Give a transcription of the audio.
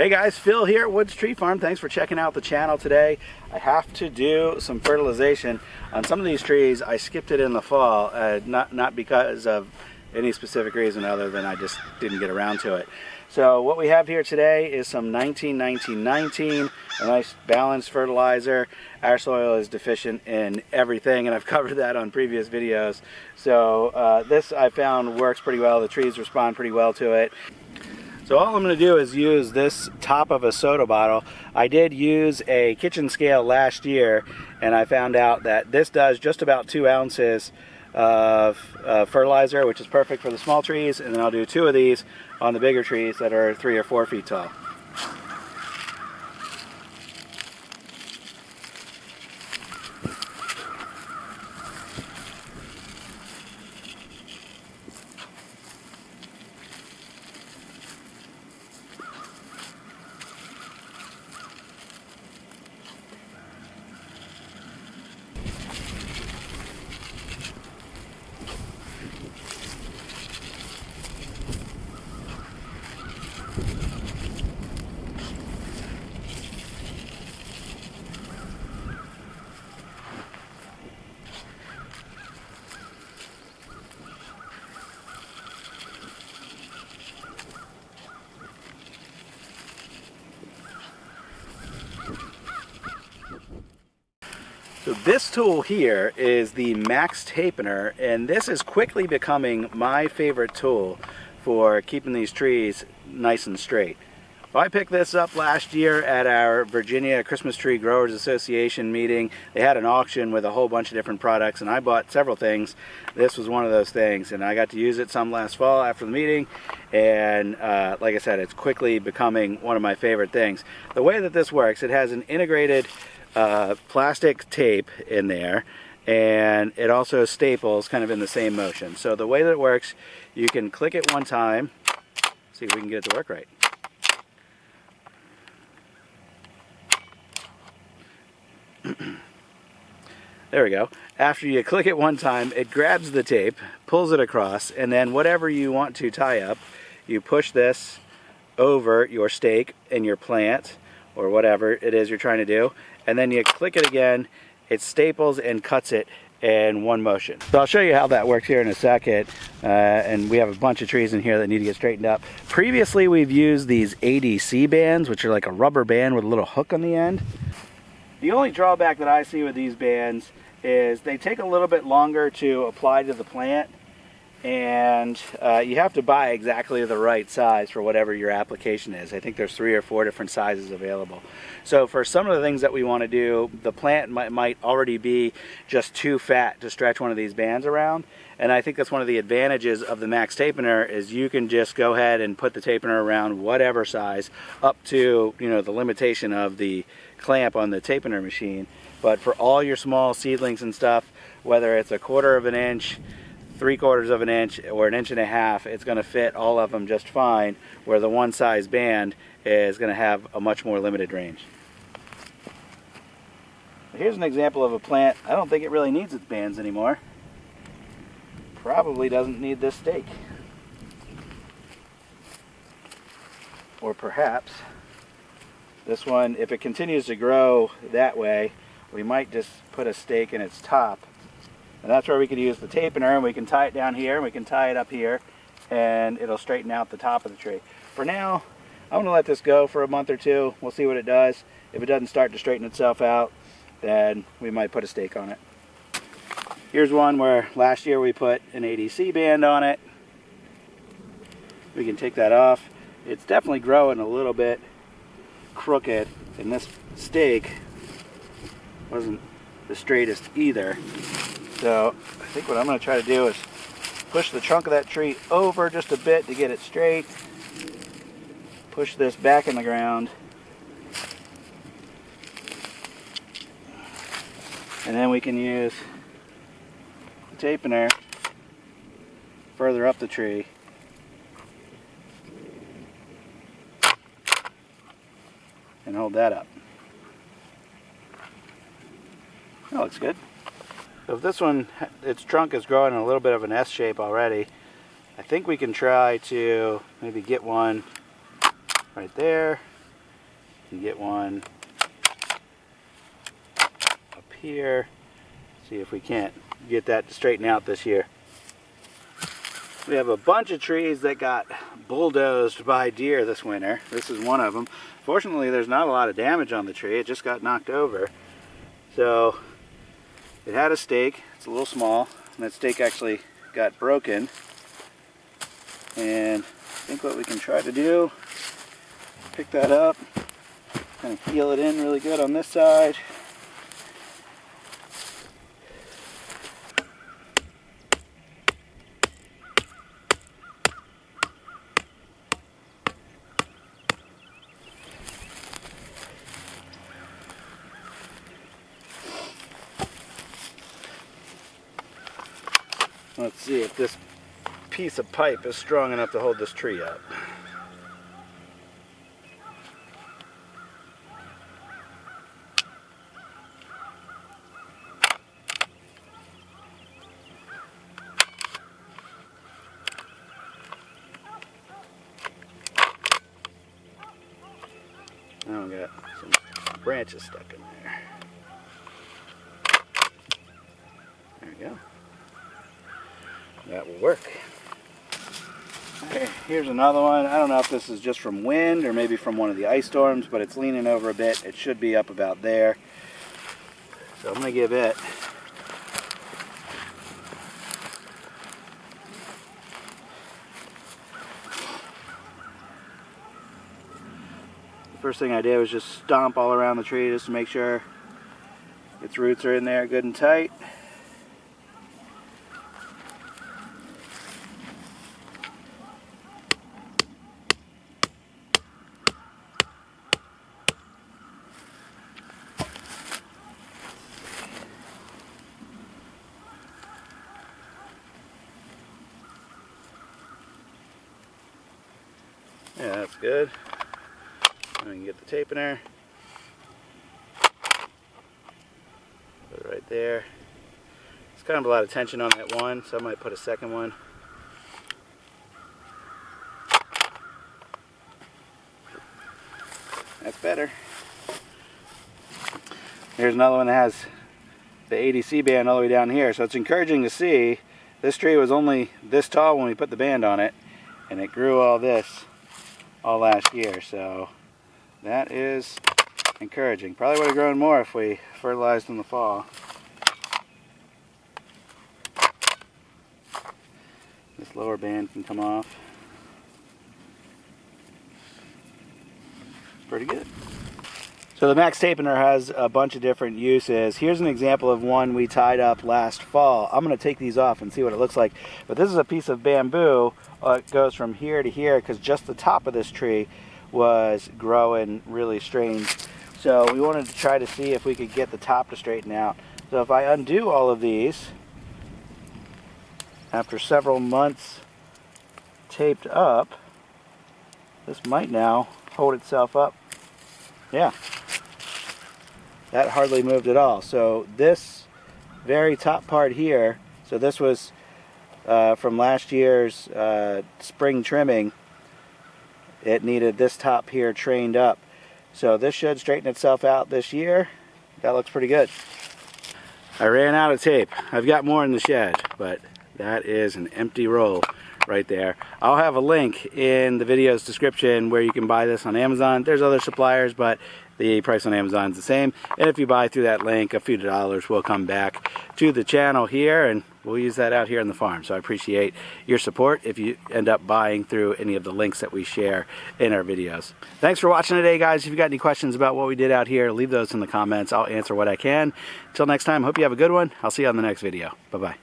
Hey guys, Phil here at Woods Tree Farm. Thanks for checking out the channel today. I have to do some fertilization on some of these trees. I skipped it in the fall, not because of any specific reason other than I just didn't get around to it. So what we have here today is some 19-19-19, a nice balanced fertilizer. Our soil is deficient in everything, and I've covered that on previous videos. So this I found works pretty well. The trees respond pretty well to it. So all I'm going to do is use this top of a soda bottle. I did use a kitchen scale last year, and I found out that this does just about 2 ounces of fertilizer, which is perfect for the small trees, and then I'll do 2 of these on the bigger trees that are 3 or 4 feet tall. So this tool here is the Max Tapener, and this is quickly becoming my favorite tool for keeping these trees nice and straight. I picked this up last year at our Virginia Christmas Tree Growers Association meeting. They had an auction with a whole bunch of different products, and I bought several things. This was one of those things, and I got to use it some last fall after the meeting, and like I said, it's quickly becoming one of my favorite things. The way that this works, it has an integrated plastic tape in there, and it also staples kind of in the same motion. So the way that it works, you can click it one time, see if we can get it to work right. There we go. After you click it one time, it grabs the tape, pulls it across, and then whatever you want to tie up, you push this over your stake and your plant, or whatever it is you're trying to do, and then you click it again, it staples and cuts it in one motion. So I'll show you how that works here in a second, and we have a bunch of trees in here that need to get straightened up. Previously we've used these ADC bands, which are like a rubber band with a little hook on the end. The only drawback that I see with these bands is they take a little bit longer to apply to the plant, and you have to buy exactly the right size for whatever your application is. I think there's 3 or 4 different sizes available. So for some of the things that we want to do, the plant might already be just too fat to stretch one of these bands around, and I think that's one of the advantages of the Max Tapener is you can just go ahead and put the tapener around whatever size up to, you know, the limitation of the clamp on the tapener machine. But for all your small seedlings and stuff, whether it's 1/4 of an inch, 3/4 of an inch, or 1.5 inches, it's going to fit all of them just fine, where the one size band is going to have a much more limited range. Here's an example of a plant. I don't think it really needs its bands anymore. Probably doesn't need this stake. Or perhaps this one, if it continues to grow that way, we might just put a stake in its top. And that's where we could use the tapener, and we can tie it down here, and we can tie it up here, and it'll straighten out the top of the tree. For now, I'm going to let this go for a month or 2. We'll see what it does. If it doesn't start to straighten itself out, then we might put a stake on it. Here's one where last year we put an ADC band on it. We can take that off. It's definitely growing a little bit crooked, and this stake wasn't the straightest either. So I think what I'm going to try to do is push the trunk of that tree over just a bit to get it straight. Push this back in the ground. And then we can use the tapener further up the tree. And hold that up. That looks good. So if this one, its trunk is growing in a little bit of an S shape already, I think we can try to maybe get one right there, can get one up here. See if we can't get that to straighten out this year. We have a bunch of trees that got bulldozed by deer this winter. This is one of them. Fortunately, there's not a lot of damage on the tree. It just got knocked over. So it had a stake. It's a little small. And that stake actually got broken. And I think what we can try to do, pick that up, kind of heel it in really good on this side. Let's see if this piece of pipe is strong enough to hold this tree up. Now we got some branches stuck in there. There we go. That will work. Okay, here's another one. I don't know if this is just from wind or maybe from one of the ice storms, but it's leaning over a bit. It should be up about there. So I'm going to give it the first thing I did was just stomp all around the tree just to make sure its roots are in there good and tight. Yeah, that's good. And we can get the tapener. Put it right there. It's kind of a lot of tension on that one, so I might put a second one. That's better. Here's another one that has the ADC band all the way down here, so it's encouraging to see. This tree was only this tall when we put the band on it, and it grew all this all last year, so that is encouraging. Probably would have grown more if we fertilized in the fall. This lower band can come off. Pretty good. So the Max Tapener has a bunch of different uses. Here's an example of one we tied up last fall. I'm going to take these off and see what it looks like. But this is a piece of bamboo. It goes from here to here because just the top of this tree was growing really strange. So we wanted to try to see if we could get the top to straighten out. So if I undo all of these, after several months taped up, this might now hold itself up. Yeah, that hardly moved at all. So this very top part here, so this was from last year's spring trimming. It needed this top here trained up. So this should straighten itself out this year. That looks pretty good. I ran out of tape. I've got more in the shed, but that is an empty roll right there. I'll have a link in the video's description where you can buy this on Amazon. There's other suppliers, but the price on Amazon is the same. And if you buy through that link, a few dollars will come back to the channel here, and we'll use that out here on the farm. So I appreciate your support if you end up buying through any of the links that we share in our videos. Thanks for watching today, guys. If you've got any questions about what we did out here, leave those in the comments. I'll answer what I can. Until next time, hope you have a good one. I'll see you on the next video. Bye-bye.